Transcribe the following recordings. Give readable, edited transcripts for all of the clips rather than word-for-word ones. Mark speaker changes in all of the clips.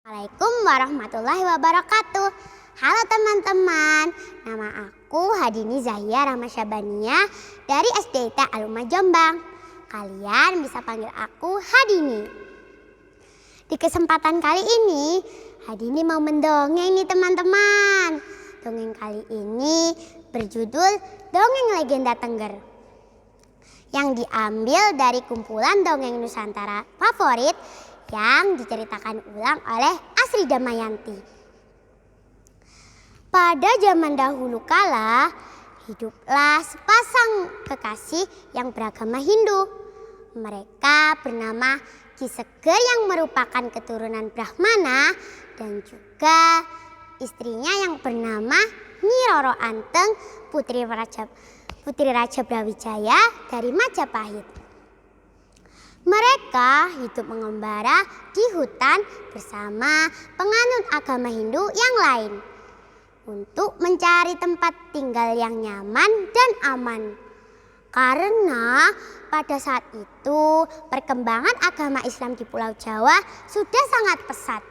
Speaker 1: Assalamualaikum warahmatullahi wabarakatuh. Halo teman-teman, nama aku Hadini Zahia Rahmasyabania dari SDIT Alumma Jombang. Kalian bisa panggil aku Hadini. Di kesempatan kali ini, Hadini mau mendongeng nih teman-teman. Dongeng kali ini berjudul Dongeng Legenda Tengger, yang diambil dari kumpulan dongeng Nusantara favorit yang diceritakan ulang oleh Asri Damayanti. Pada zaman dahulu kala, hiduplah sepasang kekasih yang beragama Hindu. Mereka bernama Ki Seger yang merupakan keturunan Brahmana dan juga istrinya yang bernama Nyi Roro Anteng, putri Raja Brawijaya dari Majapahit. Mereka hidup mengembara di hutan bersama penganut agama Hindu yang lain untuk mencari tempat tinggal yang nyaman dan aman. Karena pada saat itu perkembangan agama Islam di Pulau Jawa sudah sangat pesat.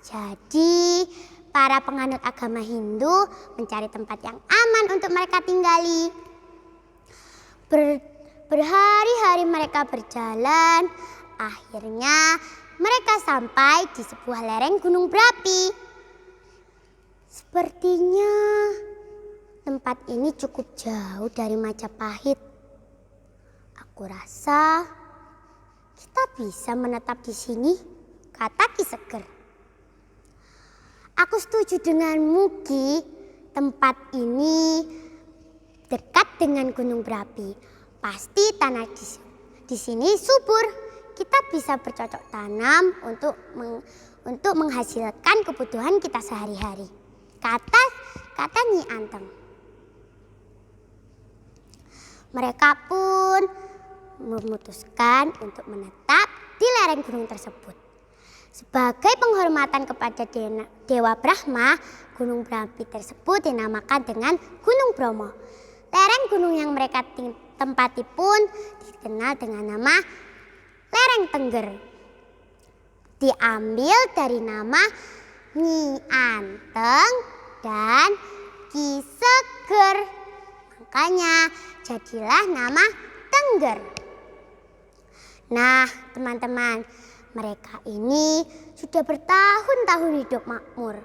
Speaker 1: Jadi para penganut agama Hindu mencari tempat yang aman untuk mereka tinggali. Berhari-hari mereka berjalan, akhirnya mereka sampai di sebuah lereng gunung berapi. Sepertinya tempat ini cukup jauh dari Majapahit. Aku rasa kita bisa menetap di sini, kata Ki Seger. Aku setuju denganmu, Ki. Tempat ini dekat dengan gunung berapi. Pasti tanah di sini subur. Kita bisa bercocok tanam untuk menghasilkan kebutuhan kita sehari-hari, kata Nyi Anteng. Mereka pun memutuskan untuk menetap di lereng gunung tersebut. Sebagai penghormatan kepada Dewa Brahma, gunung berapi tersebut dinamakan dengan Gunung Bromo. Lereng gunung yang mereka tempati pun dikenal dengan nama lereng Tengger. Diambil dari nama Nyi Anteng dan Ki Seger. Makanya jadilah nama Tengger. Nah teman-teman, mereka ini sudah bertahun-tahun hidup makmur.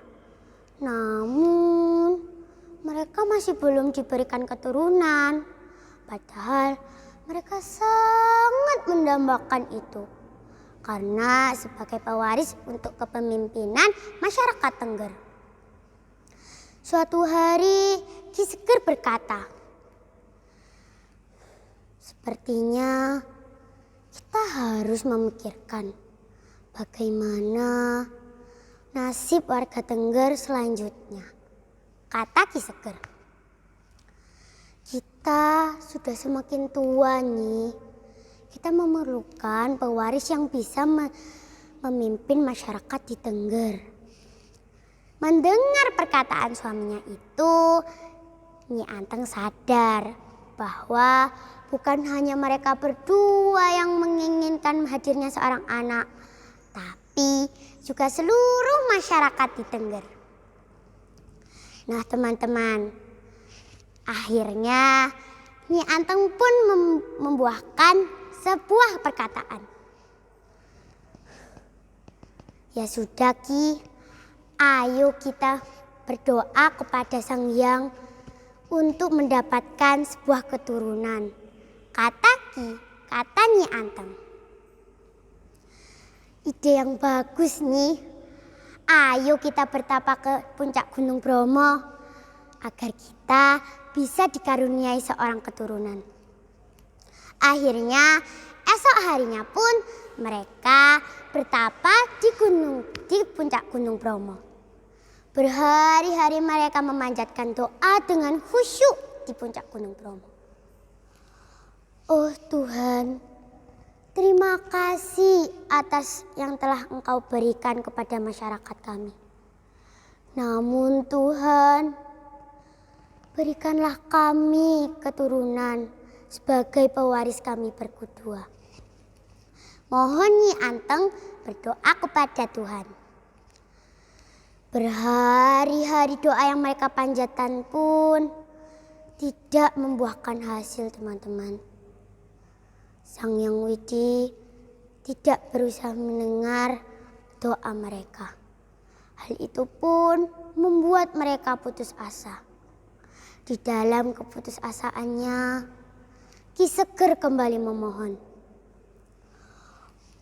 Speaker 1: Namun mereka masih belum diberikan keturunan. Padahal mereka sangat mendambakan itu. Karena sebagai pewaris untuk kepemimpinan masyarakat Tengger. Suatu hari Ki Seger berkata, sepertinya kita harus memikirkan bagaimana nasib warga Tengger selanjutnya, kata Ki Seger. Kita sudah semakin tua nih. Kita memerlukan pewaris yang bisa memimpin masyarakat di Tengger. Mendengar perkataan suaminya itu, Nyi Anteng sadar bahwa bukan hanya mereka berdua yang menginginkan hadirnya seorang anak, tapi juga seluruh masyarakat di Tengger. Nah teman-teman, akhirnya Nyi Anteng pun membuahkan sebuah perkataan. Ya sudah Ki, ayo kita berdoa kepada Sang Hyang untuk mendapatkan sebuah keturunan, kata Nyi Anteng. Ide yang bagus nih. Ayo kita bertapa ke puncak Gunung Bromo agar kita bisa dikaruniai seorang keturunan. Akhirnya esok harinya pun mereka bertapa di puncak Gunung Bromo. Berhari-hari mereka memanjatkan doa dengan khusyuk di puncak Gunung Bromo. Oh Tuhan, terima kasih atas yang telah Engkau berikan kepada masyarakat kami. Namun Tuhan, berikanlah kami keturunan sebagai pewaris kami berdua. Mohon Nyi Anteng berdoa kepada Tuhan. Berhari-hari doa yang mereka panjatkan pun tidak membuahkan hasil, teman-teman. Sang Hyang Widi tidak berusaha mendengar doa mereka. Hal itu pun membuat mereka putus asa. Di dalam keputusasaannya, Ki Seger kembali memohon,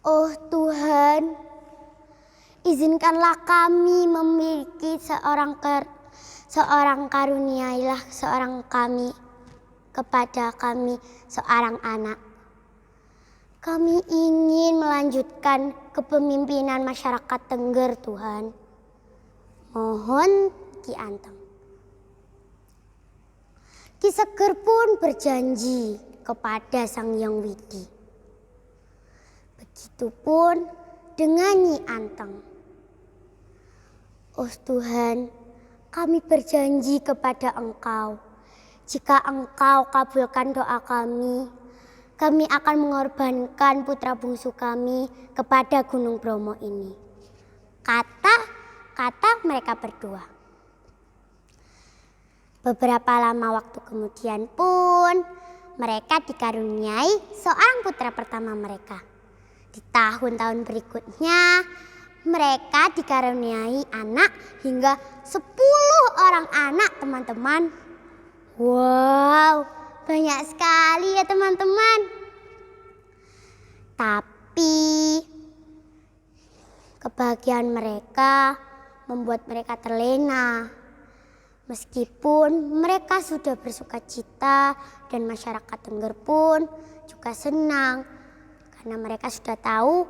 Speaker 1: "Oh Tuhan, izinkanlah kami memiliki seorang karuniailah seorang kami kepada kami seorang anak. Kami ingin melanjutkan kepemimpinan masyarakat Tengger, Tuhan. Mohon Ki Anteng." Ki Seger pun berjanji kepada Sang Hyang Widi. Begitupun dengan Nyi Anteng. "Oh Tuhan, kami berjanji kepada Engkau, jika Engkau kabulkan doa kami akan mengorbankan putra bungsu kami kepada Gunung Bromo ini." Kata mereka berdua. Beberapa lama waktu kemudian pun mereka dikaruniai seorang putra pertama mereka. Di tahun-tahun berikutnya mereka dikaruniai anak hingga 10 orang anak, teman-teman. Wow, banyak sekali ya teman-teman. Tapi kebahagiaan mereka membuat mereka terlena. Meskipun mereka sudah bersuka cita dan masyarakat Tengger pun juga senang karena mereka sudah tahu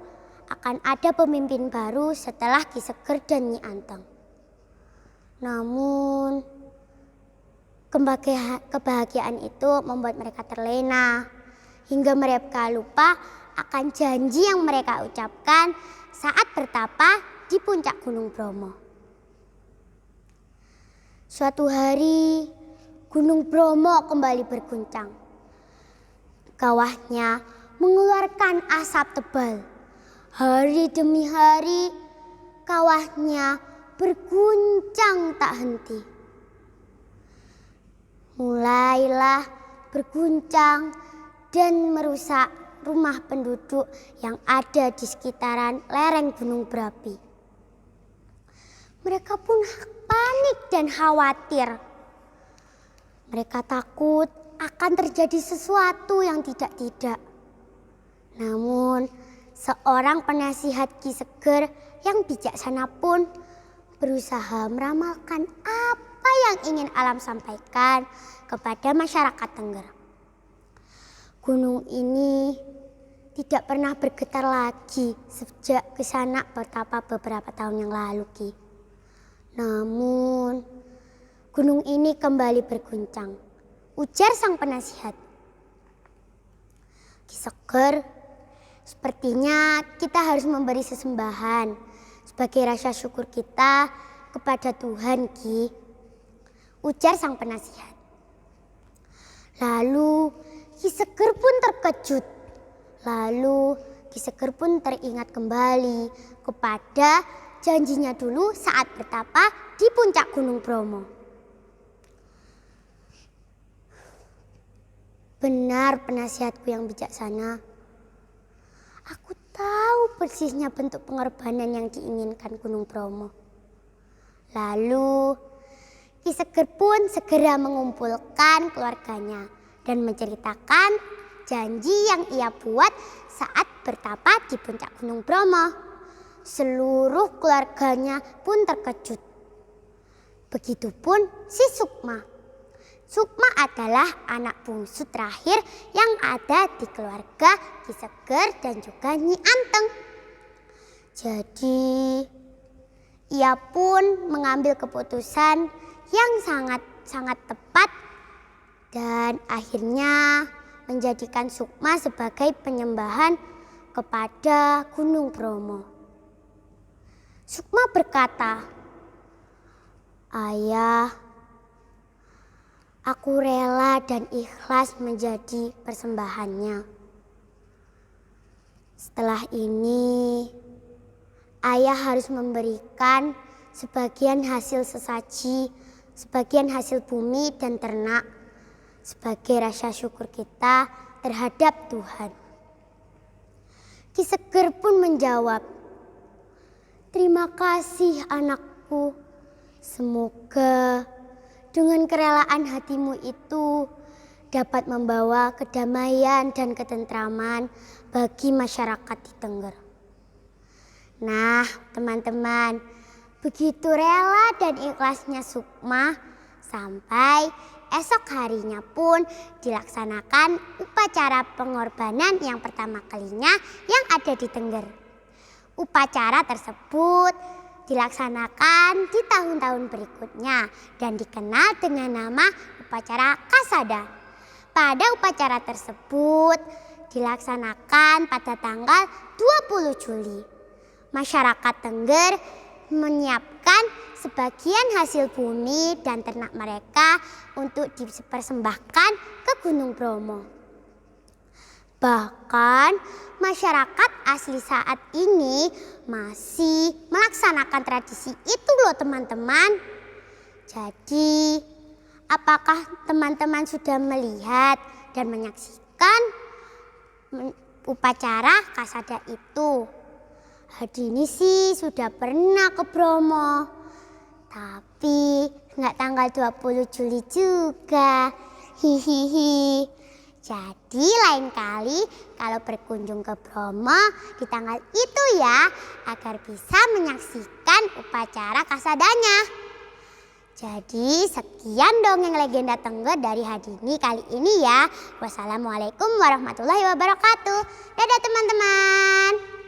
Speaker 1: akan ada pemimpin baru setelah Ki Seger dan Nyi Anteng. Namun kebahagiaan itu membuat mereka terlena hingga mereka lupa akan janji yang mereka ucapkan saat bertapa di puncak Gunung Bromo. Suatu hari Gunung Bromo kembali berguncang. Kawahnya mengeluarkan asap tebal. Hari demi hari kawahnya berguncang tak henti. Mulailah berguncang dan merusak rumah penduduk yang ada di sekitaran lereng Gunung Berapi. Mereka pun panik dan khawatir. Mereka takut akan terjadi sesuatu yang tidak-tidak. Namun seorang penasihat Ki Seger yang bijaksana pun berusaha meramalkan apa yang ingin alam sampaikan kepada masyarakat Tengger. Gunung ini tidak pernah bergetar lagi sejak ke sana bertapa beberapa tahun yang lalu, Ki. Namun gunung ini kembali berguncang, ujar sang penasihat. Ki Seger, sepertinya kita harus memberi sesembahan sebagai rasa syukur kita kepada Tuhan, Ki, ujar sang penasihat. Lalu Ki Seger pun terkejut. Lalu Ki Seger pun teringat kembali kepada janjinya dulu saat bertapa di puncak Gunung Bromo. Benar penasihatku yang bijaksana. Aku tahu persisnya bentuk pengorbanan yang diinginkan Gunung Bromo. Lalu Ki Seger pun segera mengumpulkan keluarganya dan menceritakan janji yang ia buat saat bertapa di puncak Gunung Bromo. Seluruh keluarganya pun terkejut. Begitupun si Sukma. Sukma adalah anak bungsu terakhir yang ada di keluarga Ki Seger dan juga Nyi Anteng. Jadi ia pun mengambil keputusan yang sangat tepat dan akhirnya menjadikan Sukma sebagai penyembahan kepada Gunung Bromo. Sukma berkata, "Ayah, aku rela dan ikhlas menjadi persembahannya. Setelah ini, ayah harus memberikan sebagian hasil sesaji, sebagian hasil bumi dan ternak, sebagai rasa syukur kita terhadap Tuhan. Ki Seger pun menjawab, "Terima kasih anakku, semoga dengan kerelaan hatimu itu dapat membawa kedamaian dan ketentraman bagi masyarakat di Tengger." Nah teman-teman, begitu rela dan ikhlasnya Sukma sampai esok harinya pun dilaksanakan upacara pengorbanan yang pertama kalinya yang ada di Tengger. Upacara tersebut dilaksanakan di tahun-tahun berikutnya dan dikenal dengan nama upacara Kasada. Pada upacara tersebut dilaksanakan pada tanggal 20 Juli. Masyarakat Tengger menyiapkan sebagian hasil bumi dan ternak mereka untuk dipersembahkan ke Gunung Bromo. Bahkan masyarakat asli saat ini masih melaksanakan tradisi itu loh teman-teman. Jadi apakah teman-teman sudah melihat dan menyaksikan upacara Kasada itu? Hadini sih sudah pernah ke Bromo, tapi nggak tanggal 20 Juli juga. Hihihi. Jadi lain kali kalau berkunjung ke Bromo di tanggal itu ya, agar bisa menyaksikan upacara Kasadanya. Jadi sekian dongeng legenda Tengger dari Hadini kali ini ya. Wassalamualaikum warahmatullahi wabarakatuh. Dadah teman-teman.